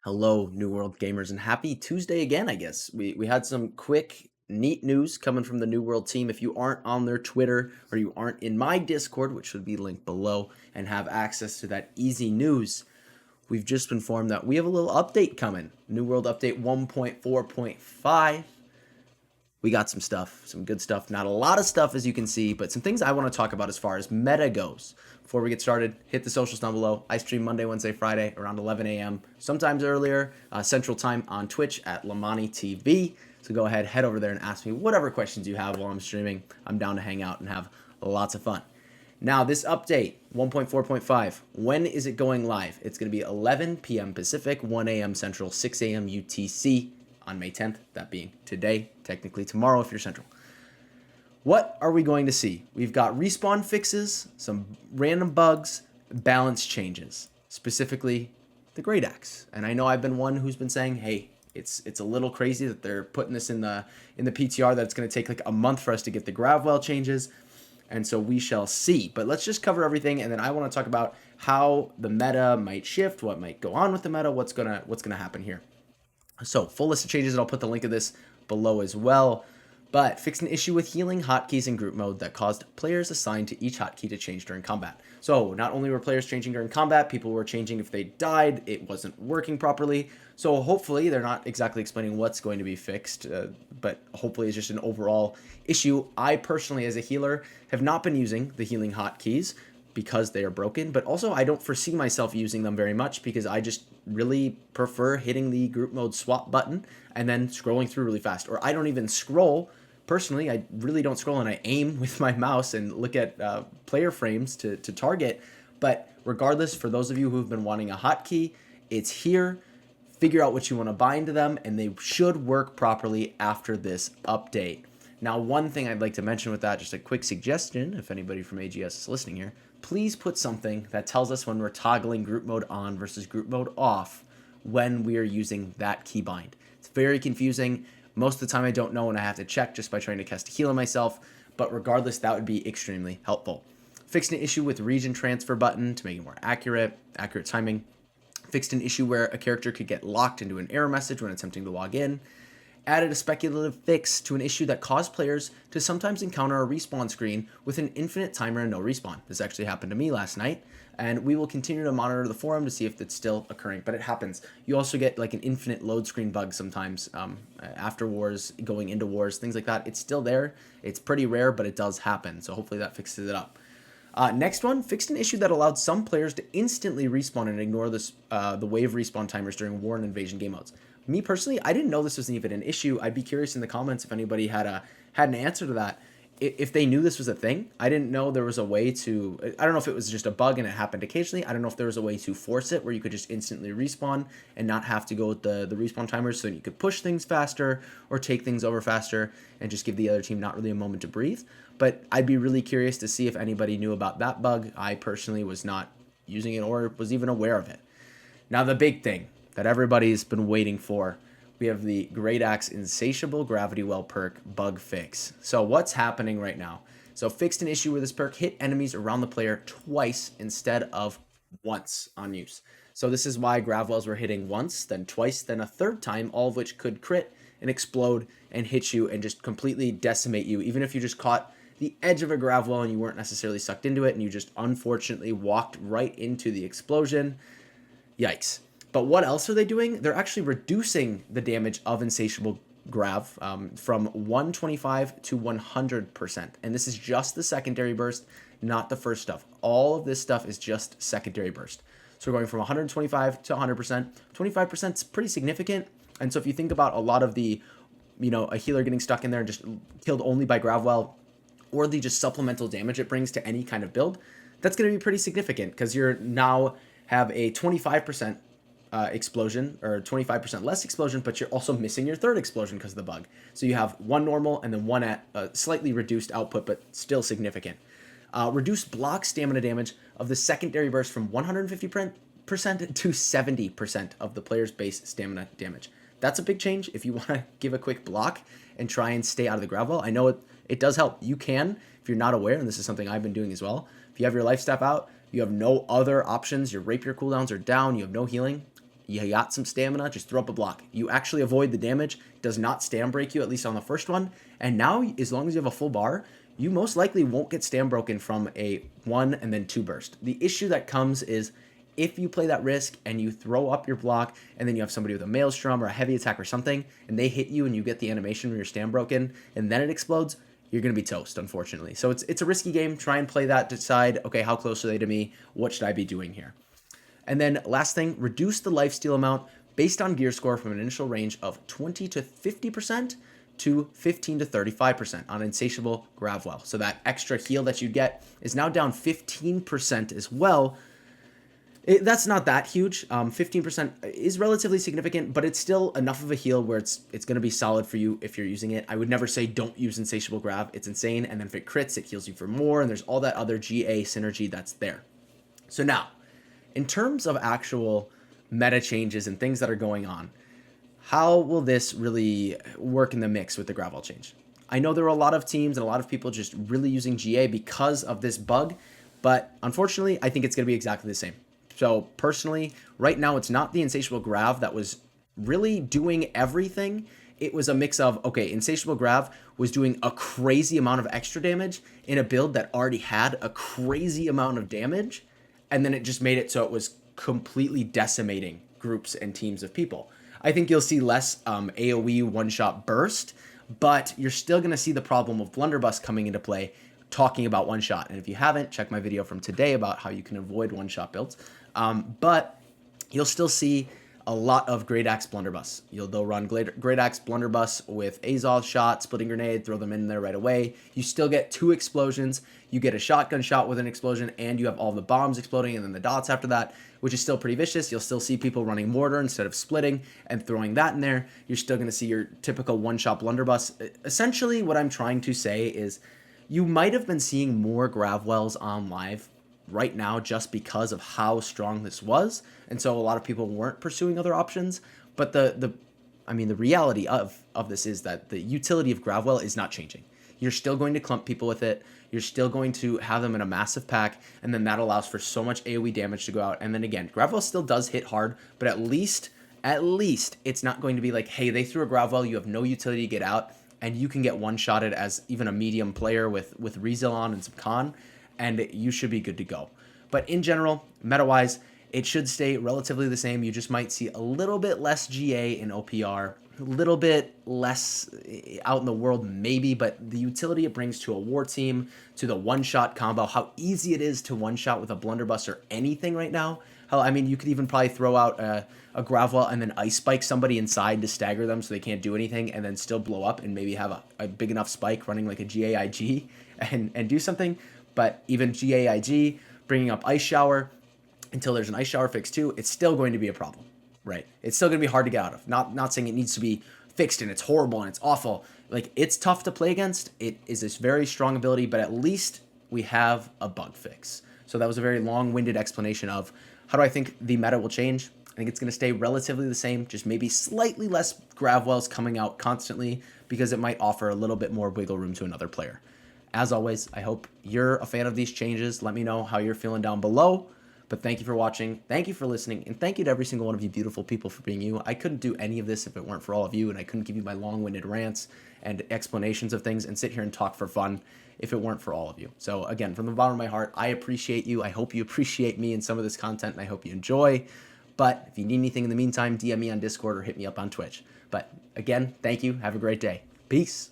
Hello, New World gamers, and happy Tuesday again, I guess. We had some quick, neat news coming from the New World team. If you aren't on their Twitter or you aren't in my Discord, which should be linked below, and have access to that easy news, we've just been informed that we have a little update coming. New World Update 1.4.5. We got some stuff, some good stuff. Not a lot of stuff, as you can see, but some things I want to talk about as far as meta goes. Before we get started, hit the socials down below. I stream Monday, Wednesday, Friday around 11 a.m., sometimes earlier, Central Time on Twitch at Lemoni TV. So go ahead, head over there and ask me whatever questions you have while I'm streaming. I'm down to hang out and have lots of fun. Now, this update, 1.4.5, when is it going live? It's going to be 11 p.m. Pacific, 1 a.m. Central, 6 a.m. UTC on May 10th, that being today, technically tomorrow if you're Central. What are we going to see? We've got respawn fixes, some random bugs, balance changes, specifically the Great Axe. And I know I've been one who's been saying, hey, it's a little crazy that they're putting this in the PTR, that it's going to take like a month for us to get the GRAV changes. And so we shall see. But let's just cover everything, and then I want to talk about how the meta might shift, what might go on with the meta, what's gonna happen here. So, full list of changes, and I'll put the link of this below as well. But fixed an issue with healing hotkeys in group mode that caused players assigned to each hotkey to change during combat. So, not only were players changing during combat, people were changing if they died, it wasn't working properly. So, hopefully, they're not exactly explaining what's going to be fixed, but hopefully it's just an overall issue. I personally, as a healer, have not been using the healing hotkeys because they are broken, but also I don't foresee myself using them very much because I just really prefer hitting the group mode swap button and then scrolling through really fast. Or I don't even scroll. Personally, I really don't scroll, and I aim with my mouse and look at player frames to target. But regardless, for those of you who've been wanting a hotkey, it's here. Figure out what you want to bind to them, and they should work properly after this update. Now, one thing I'd like to mention with that, just a quick suggestion, if anybody from AGS is listening here, please put something that tells us when we're toggling group mode on versus group mode off when we are using that keybind. It's very confusing. Most of the time I don't know, and I have to check just by trying to cast a heal on myself, but regardless, that would be extremely helpful. Fixed an issue with region transfer button to make it more accurate timing. Fixed an issue where a character could get locked into an error message when attempting to log in. Added a speculative fix to an issue that caused players to sometimes encounter a respawn screen with an infinite timer and no respawn. This actually happened to me last night, and we will continue to monitor the forum to see if it's still occurring, but it happens. You also get like an infinite load screen bug sometimes after wars, going into wars, things like that. It's still there. It's pretty rare, but it does happen, so hopefully that fixes it up. Next one, fixed an issue that allowed some players to instantly respawn and ignore this, the wave respawn timers during war and invasion game modes. Me personally, I didn't know this was even an issue. I'd be curious in the comments if anybody had an answer to that. If they knew this was a thing. I didn't know there was a way to, I don't know if it was just a bug and it happened occasionally. I don't know if there was a way to force it where you could just instantly respawn and not have to go with the respawn timers, so you could push things faster or take things over faster and just give the other team not really a moment to breathe. But I'd be really curious to see if anybody knew about that bug. I personally was not using it or was even aware of it. Now, the big thing that everybody's been waiting for, we have the Great Axe Insatiable Gravity Well perk bug fix. So what's happening right now? So fixed an issue where this perk hit enemies around the player twice instead of once on use. So this is why Grav Wells were hitting once, then twice, then a third time, all of which could crit and explode and hit you and just completely decimate you, even if you just caught the edge of a Grav Well and you weren't necessarily sucked into it and you just unfortunately walked right into the explosion. Yikes. But what else are they doing? They're actually reducing the damage of Insatiable Grav from 125 to 100%. And this is just the secondary burst, not the first stuff. All of this stuff is just secondary burst. So we're going from 125 to 100%. 25% is pretty significant. And so if you think about a lot of the, a healer getting stuck in there and just killed only by Gravwell, or the just supplemental damage it brings to any kind of build, that's going to be pretty significant because you're now have a 25% explosion, or 25% less explosion, but you're also missing your third explosion because of the bug. So you have one normal and then one at slightly reduced output, but still significant. Reduced block stamina damage of the secondary burst from 150% to 70% of the player's base stamina damage. That's a big change if you want to give a quick block and try and stay out of the gravel. I know it does help. You can, if you're not aware, and this is something I've been doing as well. If you have your life staff out, you have no other options, your rapier cooldowns are down, you have no healing, you got some stamina, just throw up a block. You actually avoid the damage, does not stam break you, at least on the first one. And now, as long as you have a full bar, you most likely won't get stam broken from a 1 and then 2 burst. The issue that comes is if you play that risk and you throw up your block and then you have somebody with a maelstrom or a heavy attack or something and they hit you and you get the animation when you're stam broken and then it explodes, you're going to be toast, unfortunately. So it's a risky game. Try and play that, decide, okay, how close are they to me? What should I be doing here? And then last thing, reduce the lifesteal amount based on gear score from an initial range of 20 to 50% to 15 to 35% on Insatiable GRAV Well. So that extra heal that you get is now down 15% as well. That's not that huge. 15% is relatively significant, but it's still enough of a heal where it's going to be solid for you if you're using it. I would never say don't use Insatiable GRAV. It's insane. And then if it crits, it heals you for more. And there's all that other GA synergy that's there. So now, in terms of actual meta changes and things that are going on, how will this really work in the mix with the GRAV Well change? I know there are a lot of teams and a lot of people just really using GA because of this bug, but unfortunately, I think it's going to be exactly the same. So personally, right now, it's not the Insatiable GRAV that was really doing everything. It was a mix of, okay, Insatiable GRAV was doing a crazy amount of extra damage in a build that already had a crazy amount of damage, and then it just made it so it was completely decimating groups and teams of people. I think you'll see less AoE one-shot burst, but you're still going to see the problem of Blunderbuss coming into play, talking about one-shot. And if you haven't, check my video from today about how you can avoid one-shot builds. But you'll still see a lot of Great Axe Blunderbuss. They'll run Great Axe Blunderbuss with Azov shot, splitting grenade, throw them in there right away. You still get 2 explosions. You get a shotgun shot with an explosion, and you have all the bombs exploding and then the dots after that, which is still pretty vicious. You'll still see people running mortar instead of splitting and throwing that in there. You're still going to see your typical one-shot Blunderbuss. Essentially, what I'm trying to say is you might have been seeing more GRAV Wells on live right now just because of how strong this was, and so a lot of people weren't pursuing other options. But the reality of this is that the utility of GRAV Well is not changing. You're still going to clump people with it. You're still going to have them in a massive pack, and then that allows for so much AoE damage to go out. And then again, GRAV Well still does hit hard, but at least it's not going to be like, hey, they threw a GRAV Well, you have no utility to get out, and you can get one-shotted as even a medium player with Rezel on and some con, and you should be good to go. But in general, meta-wise, it should stay relatively the same. You just might see a little bit less GA in OPR, a little bit less out in the world maybe, but the utility it brings to a war team, to the one-shot combo, how easy it is to one-shot with a Blunderbuss or anything right now. Hell, I mean, you could even probably throw out a GRAV Well and then ice spike somebody inside to stagger them so they can't do anything, and then still blow up and maybe have a big enough spike running like a GAIG and do something. But even GAIG, bringing up Ice Shower, until there's an Ice Shower fix too, it's still going to be a problem, right? It's still going to be hard to get out of. Not saying it needs to be fixed and it's horrible and it's awful. Like, it's tough to play against. It is this very strong ability, but at least we have a bug fix. So that was a very long-winded explanation of how do I think the meta will change. I think it's going to stay relatively the same, just maybe slightly less GRAV Wells coming out constantly because it might offer a little bit more wiggle room to another player. As always, I hope you're a fan of these changes. Let me know how you're feeling down below. But thank you for watching. Thank you for listening. And thank you to every single one of you beautiful people for being you. I couldn't do any of this if it weren't for all of you. And I couldn't give you my long-winded rants and explanations of things and sit here and talk for fun if it weren't for all of you. So again, from the bottom of my heart, I appreciate you. I hope you appreciate me and some of this content, and I hope you enjoy. But if you need anything in the meantime, DM me on Discord or hit me up on Twitch. But again, thank you. Have a great day. Peace.